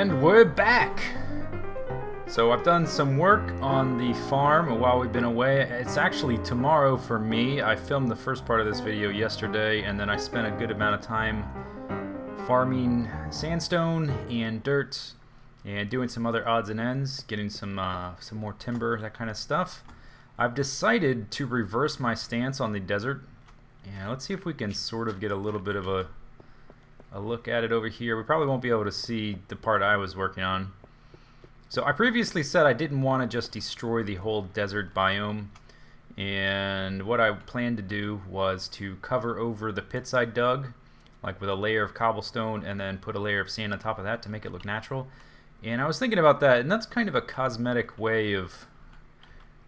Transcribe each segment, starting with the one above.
And we're back! So I've done some work on the farm while we've been away. It's actually tomorrow for me. I filmed the first part of this video yesterday, and then I spent a good amount of time farming sandstone and dirt and doing some other odds and ends, getting some more timber, that kind of stuff. I've decided to reverse my stance on the desert. And let's see if we can sort of get a little bit of a look at it over here. We probably won't be able to see the part I was working on. So I previously said I didn't want to just destroy the whole desert biome, and what I planned to do was to cover over the pits I dug, like with a layer of cobblestone, and then put a layer of sand on top of that to make it look natural. And I was thinking about that, and that's kind of a cosmetic way of...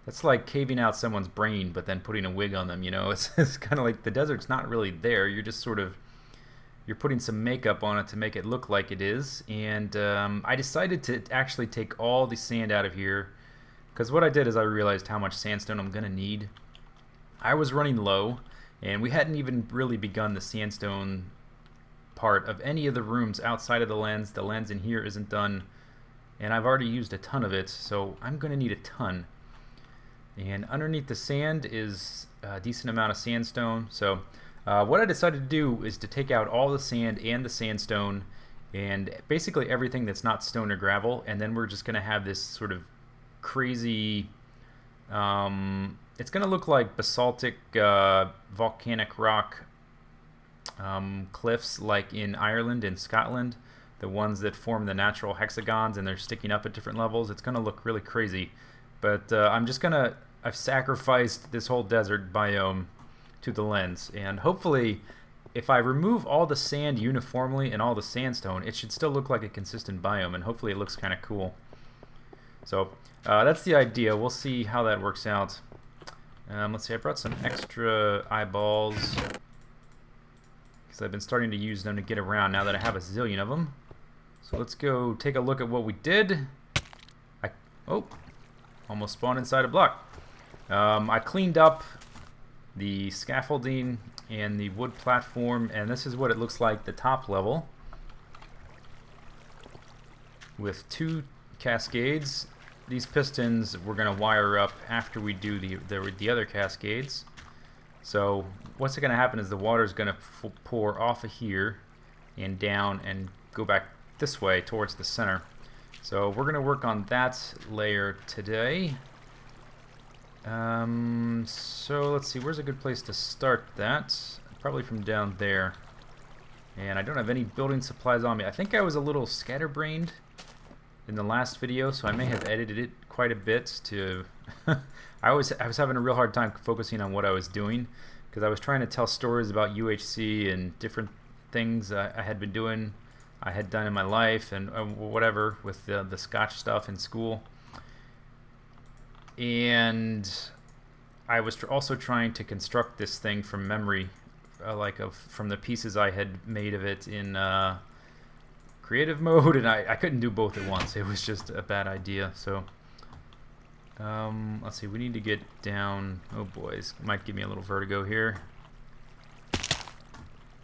That's like caving out someone's brain, but then putting a wig on them, you know? It's kind of like the desert's not really there. You're just sort of... You're putting some makeup on it to make it look like it is. And I decided to actually take all the sand out of here, because what I did is I realized how much sandstone I'm going to need. I was running low, and we hadn't even really begun the sandstone part of any of the rooms outside of the lens. The lens in here isn't done, and I've already used a ton of it, so I'm going to need a ton. And underneath the sand is a decent amount of sandstone. So what I decided to do is to take out all the sand and the sandstone and basically everything that's not stone or gravel, and then we're just going to have this sort of crazy... it's going to look like basaltic volcanic rock cliffs like in Ireland and Scotland, the ones that form the natural hexagons and they're sticking up at different levels. It's going to look really crazy. But I've sacrificed this whole desert biome to the lens, and hopefully if I remove all the sand uniformly and all the sandstone, it should still look like a consistent biome, and hopefully it looks kind of cool. So that's the idea. We'll see how that works out. Let's see, I brought some extra eyeballs because I've been starting to use them to get around now that I have a zillion of them. So let's go take a look at what we did. Almost spawned inside a block. I cleaned up the scaffolding and the wood platform, and this is what it looks like, the top level, with 2 cascades. These pistons we're going to wire up after we do the other cascades. So what's going to happen is the water is going to pour off of here and down and go back this way towards the center. So we're going to work on that layer today. So let's see, where's a good place to start that? Probably from down there. And I don't have any building supplies on me. I think I was a little scatterbrained in the last video, so I may have edited it quite a bit to... I was having a real hard time focusing on what I was doing, because I was trying to tell stories about UHC and different things I had been doing, I had done in my life, and whatever with the Scotch stuff in school. And I was also trying to construct this thing from memory, from the pieces I had made of it in creative mode, and I couldn't do both at once. It was just a bad idea. So let's see, we need to get down. Oh boys, might give me a little vertigo here.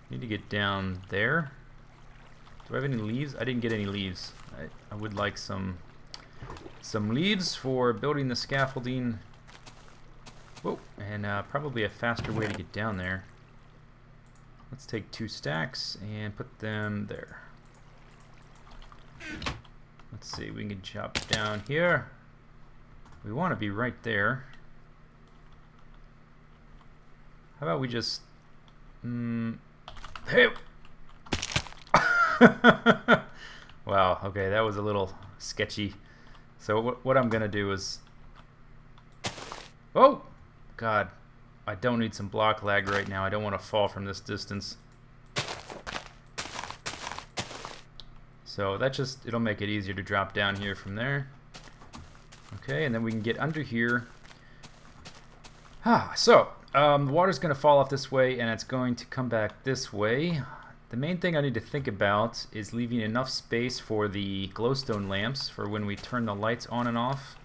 Need to get down there. Do I have any leaves? I didn't get any leaves. I would like some leaves for building the scaffolding. Whoa, and probably a faster way to get down there. Let's take 2 stacks and put them there. Let's see, we can chop down here. We want to be right there. How about we just... Hey! Wow, okay, that was a little sketchy. So what I'm gonna do is... Oh! God, I don't need some block lag right now. I don't want to fall from this distance. So that just, it'll make it easier to drop down here from there. Okay, and then we can get under here. The water's gonna fall off this way, and it's going to come back this way. The main thing I need to think about is leaving enough space for the glowstone lamps for when we turn the lights on and off.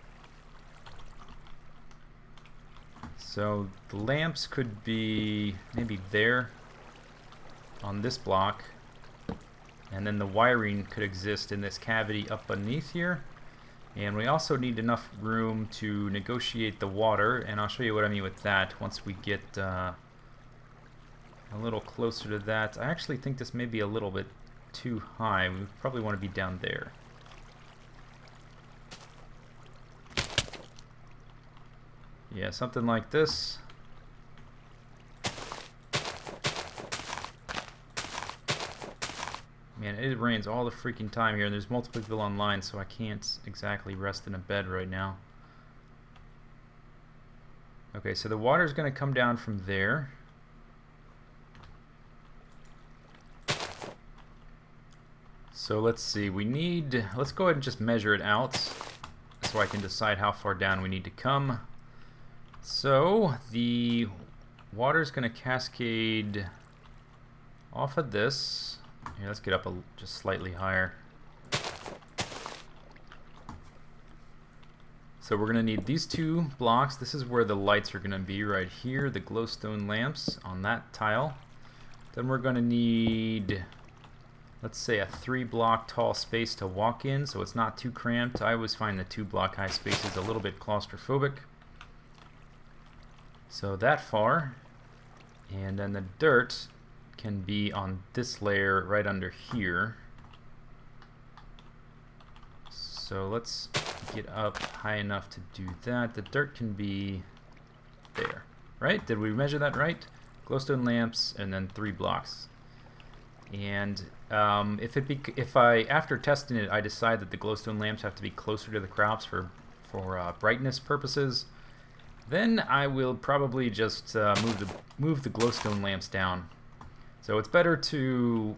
So the lamps could be maybe there on this block, And then the wiring could exist in this cavity up beneath here. And we also need enough room to negotiate the water, and I'll show you what I mean with that once we get a little closer to that. I actually think this may be a little bit too high. We probably want to be down there. Yeah, something like this. Man, it rains all the freaking time here, and there's multiple people online, so I can't exactly rest in a bed right now. Okay, so the water's going to come down from there. So let's see, let's go ahead and just measure it out so I can decide how far down we need to come. So the water's going to cascade off of this. Here, let's get up just slightly higher. So we're going to need these two blocks. This is where the lights are going to be, right here, the glowstone lamps on that tile. Then we're going to need, let's say, a 3-block tall space to walk in, so it's not too cramped. I always find the 2-block high spaces a little bit claustrophobic. So that far. And then the dirt can be on this layer right under here. So let's get up high enough to do that. The dirt can be there, right? Did we measure that right? Glowstone lamps and then 3 blocks. And if I after testing it, I decide that the glowstone lamps have to be closer to the crops for brightness purposes, then I will probably just move the glowstone lamps down. So it's better to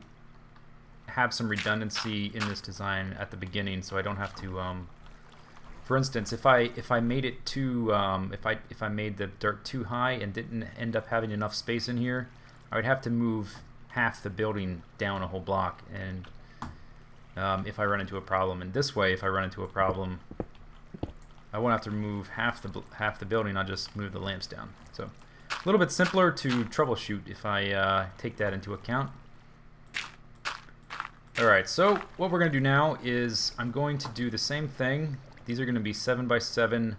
have some redundancy in this design at the beginning, so I don't have to. For instance, if I made it too, if I made the dirt too high and didn't end up having enough space in here, I would have to move half the building down a whole block, and if I run into a problem. And this way, if I run into a problem, I won't have to move half the building. I'll just move the lamps down. So a little bit simpler to troubleshoot if I take that into account. Alright, so what we're going to do now is I'm going to do the same thing. These are going to be 7x7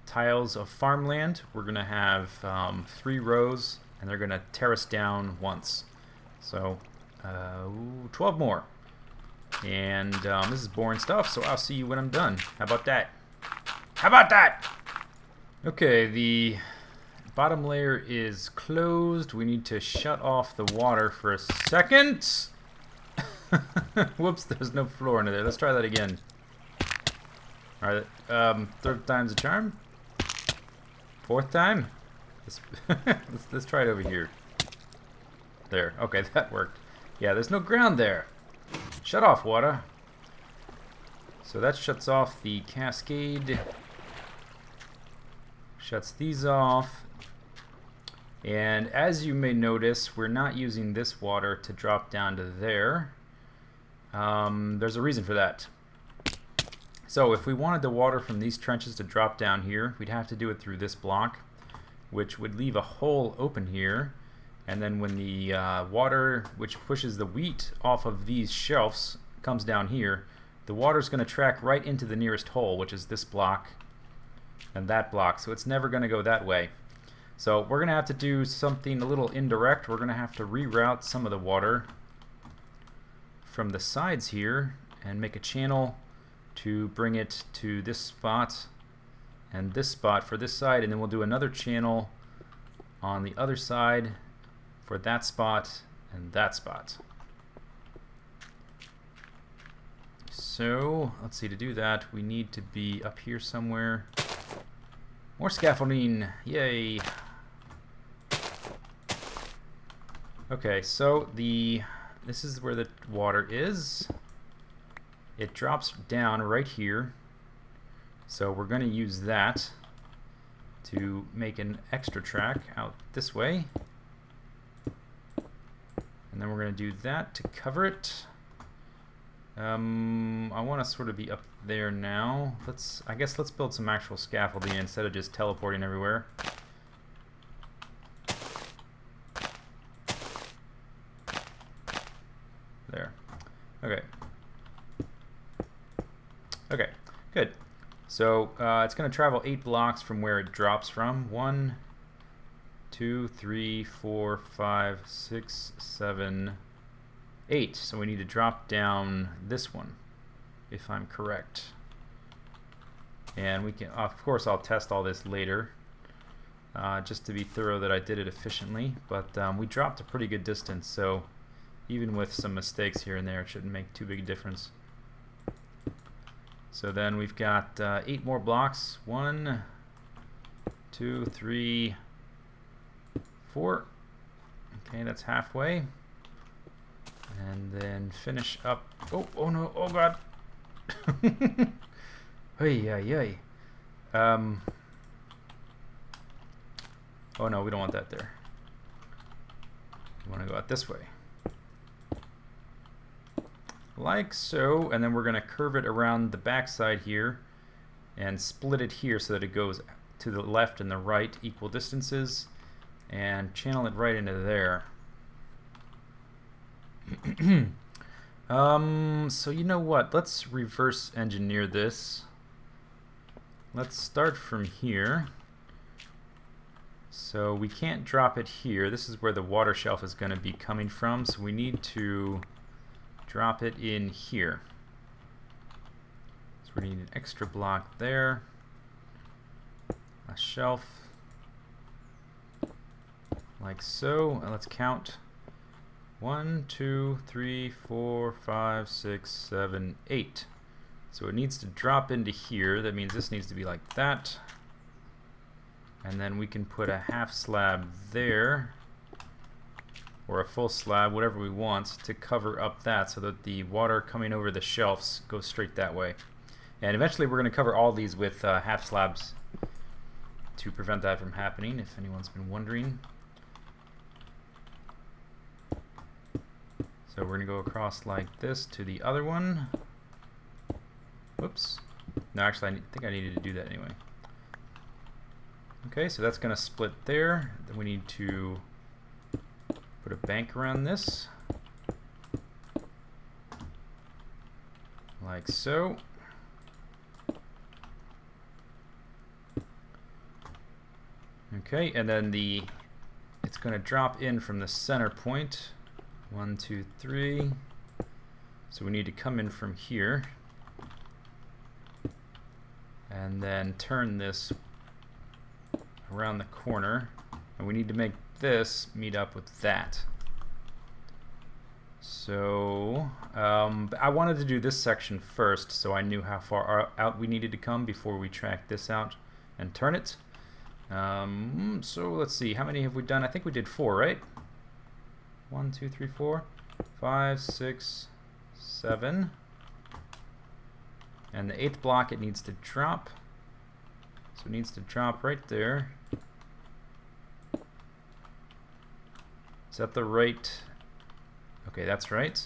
tiles of farmland. We're going to have 3 rows, and they're going to terrace down once. So 12 more. And this is boring stuff, so I'll see you when I'm done. How about that? How about that? Okay, the bottom layer is closed. We need to shut off the water for a second. Whoops, there's no floor under there. Let's try that again. Alright, 3rd time's a charm. 4th time? Let's try it over here. There. Okay, that worked. Yeah, there's no ground there. Shut off, water. So that shuts off the cascade. Shuts these off. And as you may notice, we're not using this water to drop down to there. There's a reason for that. So if we wanted the water from these trenches to drop down here, we'd have to do it through this block, which would leave a hole open here. And then when the water, which pushes the wheat off of these shelves, comes down here, the water's going to track right into the nearest hole, which is this block and that block. So it's never going to go that way. So we're going to have to do something a little indirect. We're going to have to reroute some of the water from the sides here and make a channel to bring it to this spot and this spot for this side, and then we'll do another channel on the other side for that spot and that spot. So let's see, to do that we need to be up here somewhere. More scaffolding, yay. Okay, so this is where the water is. It drops down right here, so we're going to use that to make an extra track out this way, and then we're going to do that to cover it. I want to sort of be up there now. I guess let's build some actual scaffolding instead of just teleporting everywhere. There. So it's going to travel 8 blocks from where it drops from. 1, 2, 3, 4, 5, 6, 7, 8. So we need to drop down this one, if I'm correct. And we can, of course, I'll test all this later, just to be thorough that I did it efficiently. But we dropped a pretty good distance, so even with some mistakes here and there, it shouldn't make too big a difference. So then we've got 8 more blocks. 1, 2, 3, 4. Okay, that's halfway. And then finish up. Oh no, oh god. Hey, hey. Oh no, we don't want that there. We want to go out this way. Like so, and then we're going to curve it around the backside here and split it here so that it goes to the left and the right equal distances and channel it right into there. So you know what, let's reverse engineer this. Let's start from here. So we can't drop it here. This is where the water shelf is going to be coming from, so we need to drop it in here. So we need an extra block there, a shelf, like so. And let's count. 1, 2, 3, 4, 5, 6, 7, 8. So it needs to drop into here. That means this needs to be like that. And then we can put a half slab there, or a full slab, whatever we want, to cover up that so that the water coming over the shelves goes straight that way. And eventually we're going to cover all these with half slabs to prevent that from happening, if anyone's been wondering. So we're going to go across like this to the other one. Whoops. No, actually, I think I needed to do that anyway. Okay, so that's going to split there. Then we need to put a bank around this, like so. Okay, and then it's going to drop in from the center point. 1, 2, 3. So we need to come in from here and then turn this around the corner, and we need to make this meet up with that. So I wanted to do this section first so I knew how far out we needed to come before we track this out and turn it. So let's see, how many have we done? I think we did 4, right? 1, 2, 3, 4, 5, 6, 7. And the 8th block, it needs to drop. So it needs to drop right there. Is that the right? Okay, that's right.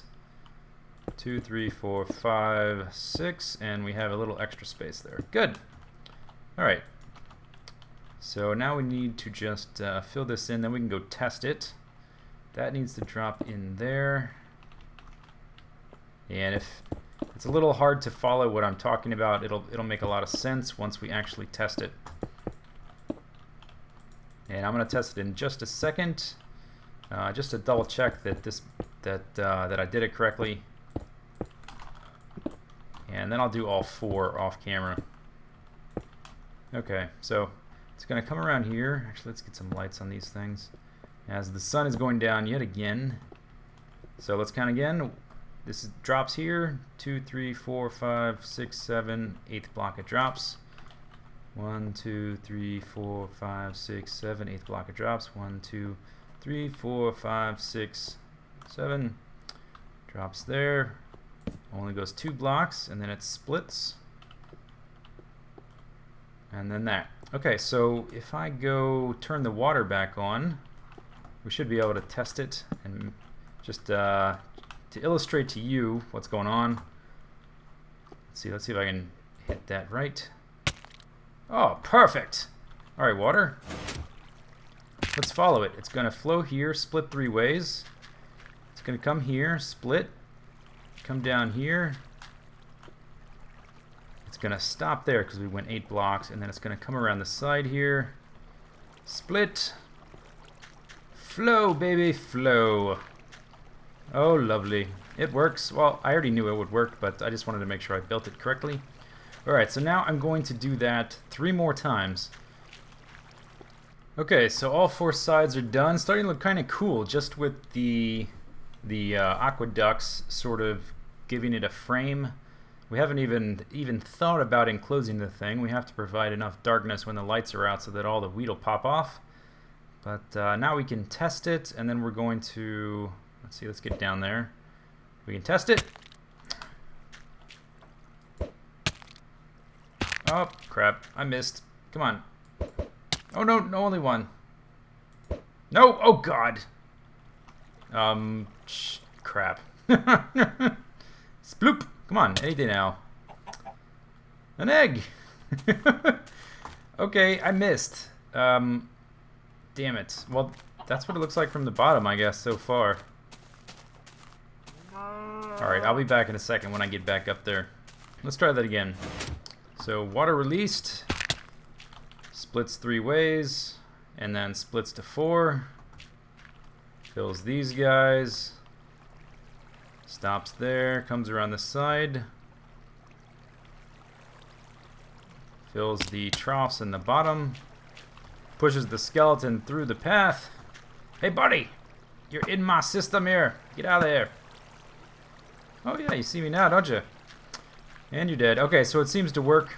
2, 3, 4, 5, 6, and we have a little extra space there. Good. All right. So now we need to just fill this in, then we can go test it. That needs to drop in there. And if it's a little hard to follow what I'm talking about, it'll make a lot of sense once we actually test it. And I'm going to test it in just a second, just to double check that that I did it correctly. And then I'll do all 4 off camera. Okay, so it's going to come around here. Actually, let's get some lights on these things as the sun is going down yet again. So let's count again. This drops here. 2, 3, 4, 5, 6, 7, 8th block it drops. 1, 2, 3, 4, 5, 6, 7, 8th block it drops. 1, 2, 3, 4, 5, 6, 7. Drops there. Only goes 2 blocks, and then it splits. And then that. Okay, so if I go turn the water back on, we should be able to test it, and just to illustrate to you what's going on. Let's see if I can hit that right. Oh, perfect. All right, water. Let's follow it. It's going to flow here, split 3 ways. It's going to come here, split, come down here. It's going to stop there because we went 8 blocks, and then it's going to come around the side here. Split. Flow, baby, flow. Oh, lovely. It works. Well, I already knew it would work, but I just wanted to make sure I built it correctly. Alright, so now I'm going to do that 3 more times. Okay, so all 4 sides are done. Starting to look kind of cool, just with the aqueducts sort of giving it a frame. We haven't even thought about enclosing the thing. We have to provide enough darkness when the lights are out so that all the wheat will pop off. But now we can test it, and then we're going to... Let's see, let's get down there. We can test it. Oh, crap. I missed. Come on. Oh, no, no, only one. No! Oh, God! Crap. Sploop! Come on, anything now. An egg! Okay, I missed. Damn it. Well, that's what it looks like from the bottom, I guess, so far. Alright, I'll be back in a second when I get back up there. Let's try that again. So, water released. Splits 3 ways. And then splits to 4. Fills these guys. Stops there. Comes around the side. Fills the troughs in the bottom. Pushes the skeleton through the path. Hey, buddy! You're in my system here. Get out of there. Oh, yeah, you see me now, don't you? And you're dead. Okay, so it seems to work.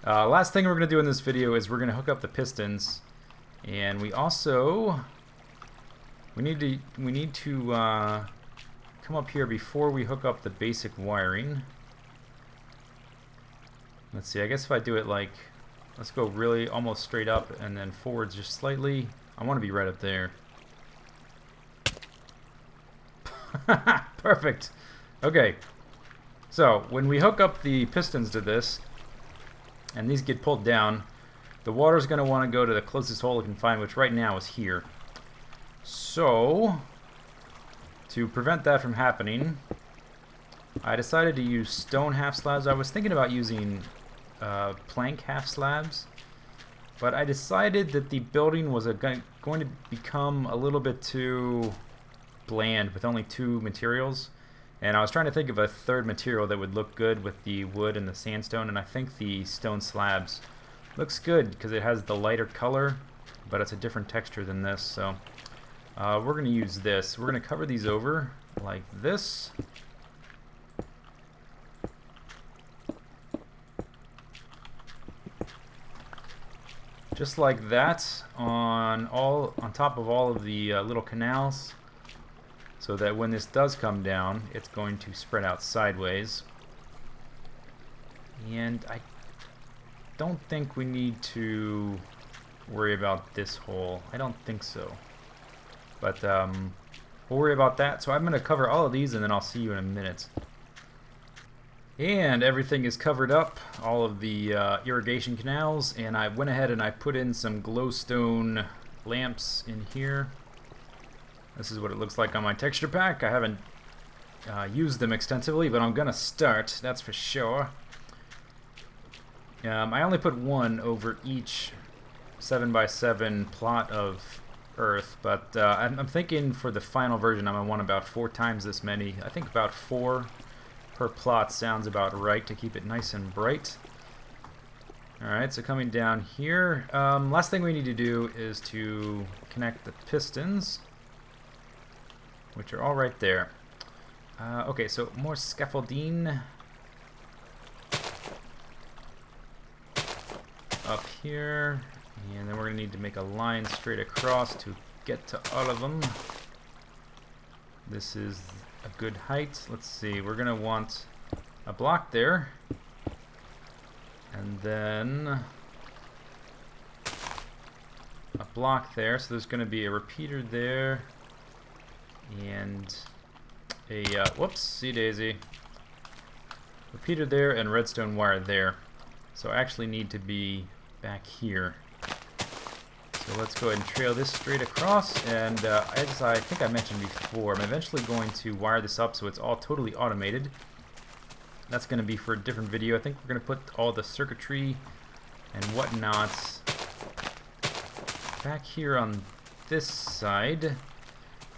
Last thing we're going to do in this video is we're going to hook up the pistons. And we also... We need to come up here before we hook up the basic wiring. Let's see, I guess if I do it like... Let's go really almost straight up and then forwards just slightly. I want to be right up there. Perfect. Okay. So, when we hook up the pistons to this, and these get pulled down, the water's going to want to go to the closest hole it can find, which right now is here. So, to prevent that from happening, I decided to use stone half slabs. I was thinking about using plank half slabs, but I decided that the building was going to become a little bit too bland with only 2 materials, and I was trying to think of a third material that would look good with the wood and the sandstone, and I think the stone slabs looks good because it has the lighter color, but it's a different texture than this. So we're going to use this. We're going to cover these over like this. Just like that on top of all of the little canals, so that when this does come down, it's going to spread out sideways. And I don't think we need to worry about this hole. I don't think so. But we'll worry about that. So I'm going to cover all of these, and then I'll see you in a minute. And everything is covered up, all of the irrigation canals, and I went ahead and I put in some glowstone lamps in here. This is what it looks like on my texture pack. I haven't used them extensively, but I'm gonna start, that's for sure. I only put 1 over each 7x7 plot of earth, but I'm thinking for the final version I'm gonna want about 4 times this many. I think about 4 per plot sounds about right to keep it nice and bright. Alright, so coming down here, last thing we need to do is to connect the pistons, which are all right there. Okay, so more scaffolding up here, and then we're going to need to make a line straight across to get to all of them. This is a good height. Let's see, we're going to want a block there, and then a block there, so there's going to be a repeater there, and a, whoopsie daisy, repeater there and redstone wire there. So I actually need to be back here. So let's go ahead and trail this straight across, and as I think I mentioned before, I'm eventually going to wire this up so it's all totally automated. that's going to be for a different video. I think we're going to put all the circuitry and whatnots back here on this side.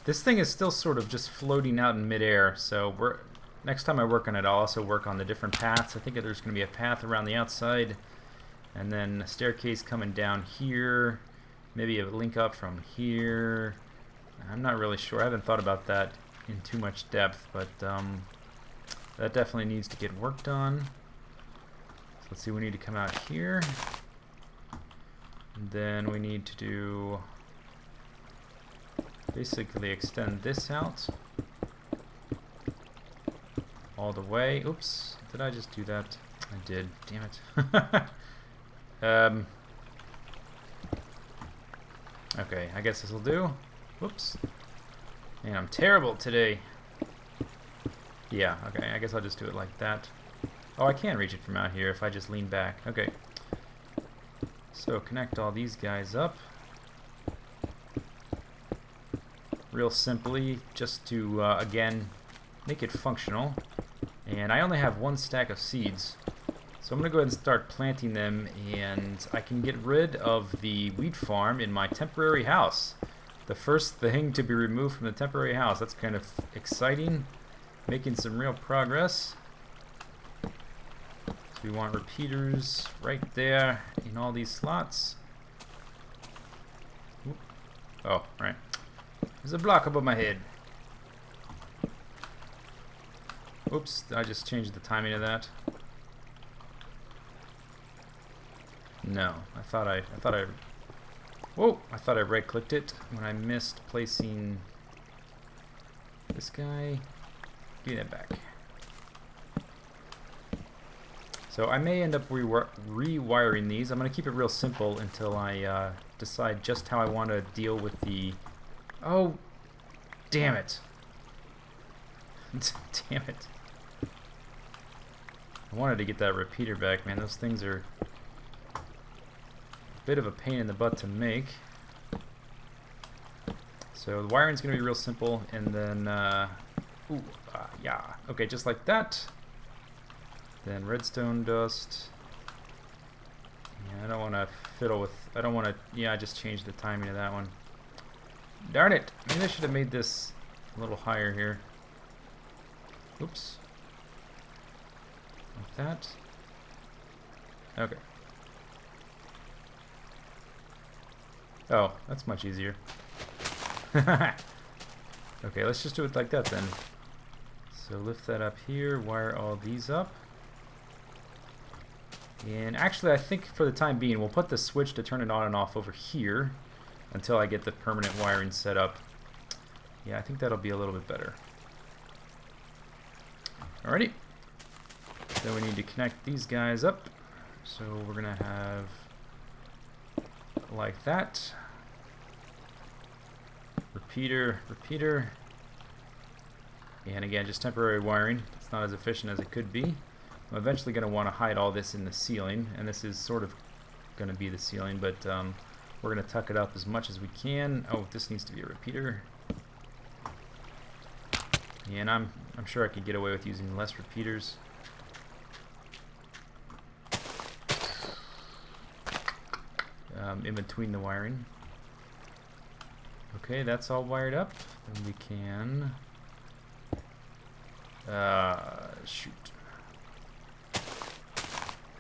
This thing is still sort of just floating out in midair, so next time I work on it, I'll also work on the different paths. I think there's going to be a path around the outside, and then a staircase coming down here, maybe a link up from here. I'm not really sure. I haven't thought about that in too much depth, but that definitely needs to get worked on. So let's see, we need to come out here. And then we need to do basically extend this out all the way. Oops, did I just do that? I did, damn it. Okay, I guess this will do. Whoops. Man, I'm terrible today. Yeah, okay, I guess I'll just do it like that. Oh, I can reach it from out here if I just lean back. Okay. So connect all these guys up. Real simply, just to, again, make it functional. And I only have one stack of seeds. So I'm going to go ahead and start planting them, and I can get rid of the wheat farm in my temporary house. The first thing to be removed from the temporary house. That's kind of exciting. Making some real progress. So we want repeaters right there in all these slots. Oop. Oh, right. There's a block above my head. Oops, I just changed the timing of that. No, I thought I right-clicked it when I missed placing this guy. Give me that back. So I may end up rewiring these. I'm going to keep it real simple until I decide just how I want to deal with the... Oh, damn it. Damn it. I wanted to get that repeater back, man. Those things are a bit of a pain in the butt to make. So the wiring's going to be real simple, and then... yeah. Okay, just like that. Then redstone dust. Yeah, I don't want to fiddle with... I don't want to... Yeah, I just changed the timing of that one. Darn it! Maybe I should have made this a little higher here. Oops. Like that. Okay. Oh, that's much easier. Okay, let's just do it like that then. So lift that up here, wire all these up. And actually, I think for the time being, we'll put the switch to turn it on and off over here until I get the permanent wiring set up. Yeah, I think that'll be a little bit better. Alrighty. Then we need to connect these guys up. So we're going to have like that. Repeater, repeater. And again, just temporary wiring. It's not as efficient as it could be. I'm eventually going to want to hide all this in the ceiling, and this is sort of going to be the ceiling, but we're going to tuck it up as much as we can. Oh, this needs to be a repeater. And I'm sure I could get away with using less repeaters. In between the wiring. Okay, that's all wired up. Then we can... shoot.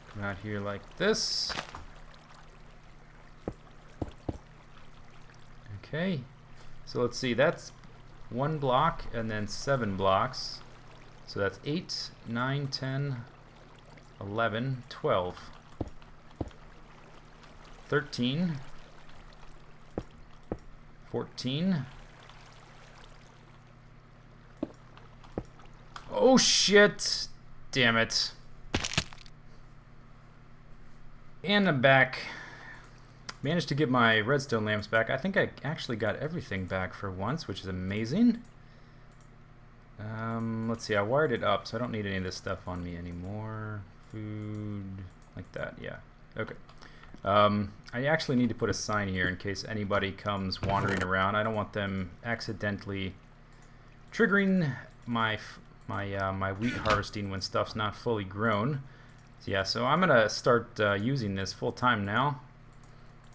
Come out here like this. Okay. So let's see, that's 1 block and then 7 blocks. So that's 8, 9, 10, 11, 12, 13, 14. Oh shit! Damn it. And I'm back. Managed to get my redstone lamps back. I think I actually got everything back for once, which is amazing. Let's see, I wired it up, so I don't need any of this stuff on me anymore. Food, like that, yeah. Okay. I actually need to put a sign here in case anybody comes wandering around. I don't want them accidentally triggering my my wheat harvesting when stuff's not fully grown. So yeah, so I'm gonna start using this full time now.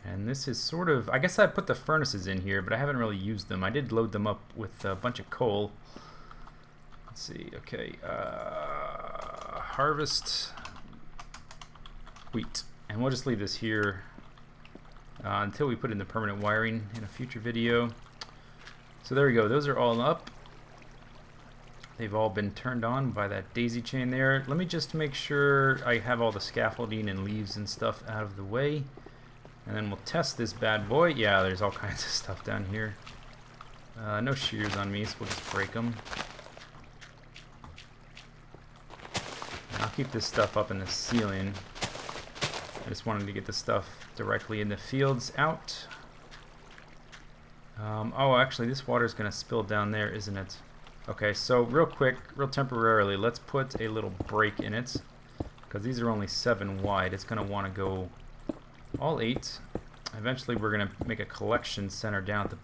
And this is sort of, I guess I put the furnaces in here, but I haven't really used them. I did load them up with a bunch of coal. Let's see, okay, harvest wheat. And we'll just leave this here until we put in the permanent wiring in a future video. So there we go, those are all up. They've all been turned on by that daisy chain there. Let me just make sure I have all the scaffolding and leaves and stuff out of the way. And then we'll test this bad boy. Yeah, there's all kinds of stuff down here. No shears on me, so we'll just break them. I'll keep this stuff up in the ceiling. I just wanted to get the stuff directly in the fields out. Oh, actually, this water's going to spill down there, isn't it? Okay, so real quick, real temporarily, let's put a little break in it. Because these are only 7 wide. It's going to want to go all 8. Eventually, we're going to make a collection center down at the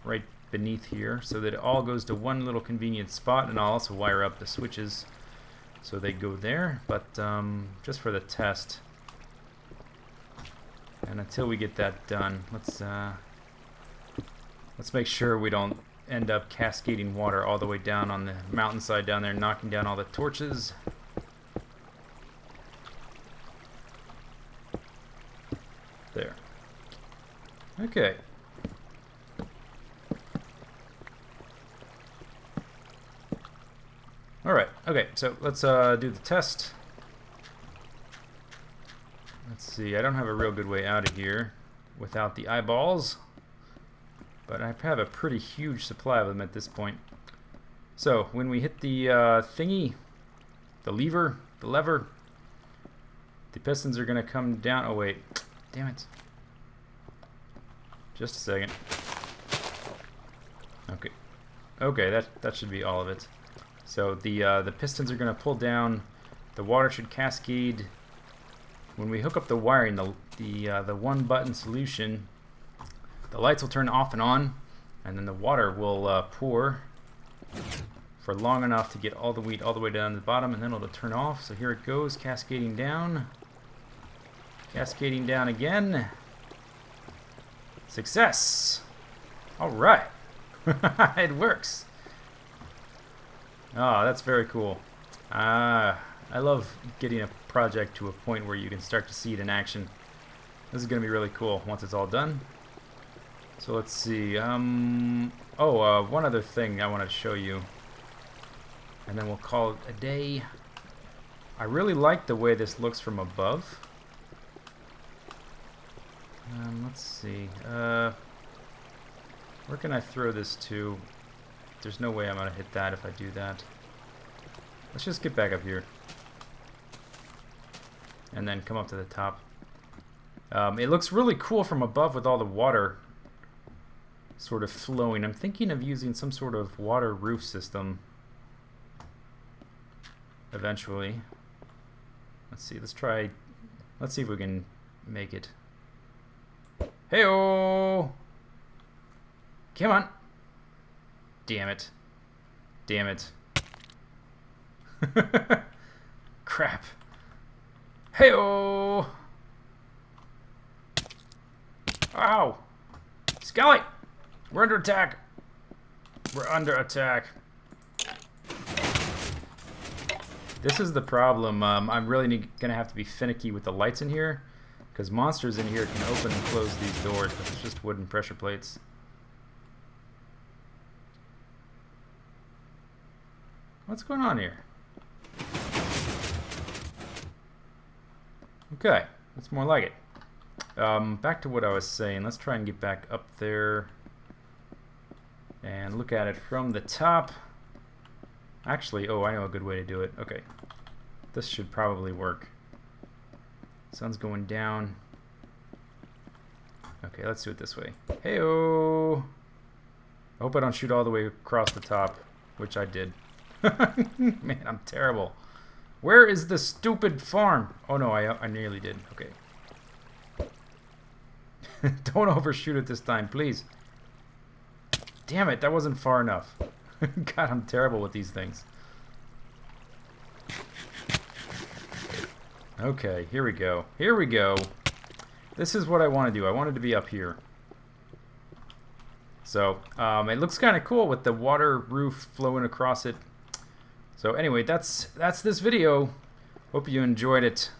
right beneath here so that it all goes to one little convenient spot. And I'll also wire up the switches so they go there. But just for the test, and until we get that done, let's make sure we don't end up cascading water all the way down on the mountainside down there, knocking down all the torches. There. Okay. Alright, okay, so let's do the test. Let's see, I don't have a real good way out of here without the eyeballs, but I have a pretty huge supply of them at this point. So, when we hit the thingy, the lever, the pistons are going to come down. Oh wait, damn it. Just a second. Okay. Okay, that should be all of it. So the pistons are going to pull down. The water should cascade. When we hook up the wiring, the one button solution, the lights will turn off and on, and then the water will pour for long enough to get all the wheat all the way down to the bottom, and then it'll turn off. So here it goes, cascading down. Cascading down again. Success! Alright. It works. Oh, that's very cool. I love getting a project to a point where you can start to see it in action. This is going to be really cool once it's all done. So let's see. One other thing I want to show you, and then we'll call it a day. I really like the way this looks from above. Let's see. Where can I throw this to? There's no way I'm going to hit that if I do that. Let's just get back up here. And then come up to the top. It looks really cool from above with all the water sort of flowing. I'm thinking of using some sort of water roof system eventually. Let's see, let's see if we can make it. Hey-oh! Come on! Damn it. Damn it. Crap. Hey-oh! Ow! Skelly! We're under attack! We're under attack. This is the problem. I'm really gonna have to be finicky with the lights in here, because monsters in here can open and close these doors, but it's just wooden pressure plates. What's going on here? Okay, that's more like it. Back to what I was saying. Let's try and get back up there and look at it from the top. Actually, oh, I know a good way to do it. Okay, this should probably work. Sun's going down. Okay, let's do it this way. Hey-oh! I hope I don't shoot all the way across the top, which I did. Man, I'm terrible. Where is the stupid farm? Oh no, I nearly did. Okay. Don't overshoot it this time, please. Damn it, that wasn't far enough. God, I'm terrible with these things. Okay, here we go. Here we go. This is what I want to do. I wanted to be up here. So, it looks kind of cool with the water roof flowing across it. So anyway, that's this video. Hope you enjoyed it.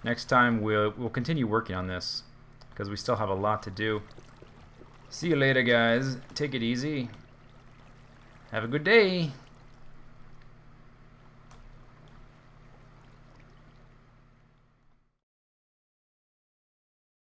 Next time we'll continue working on this because we still have a lot to do. See you later, guys. Take it easy. Have a good day.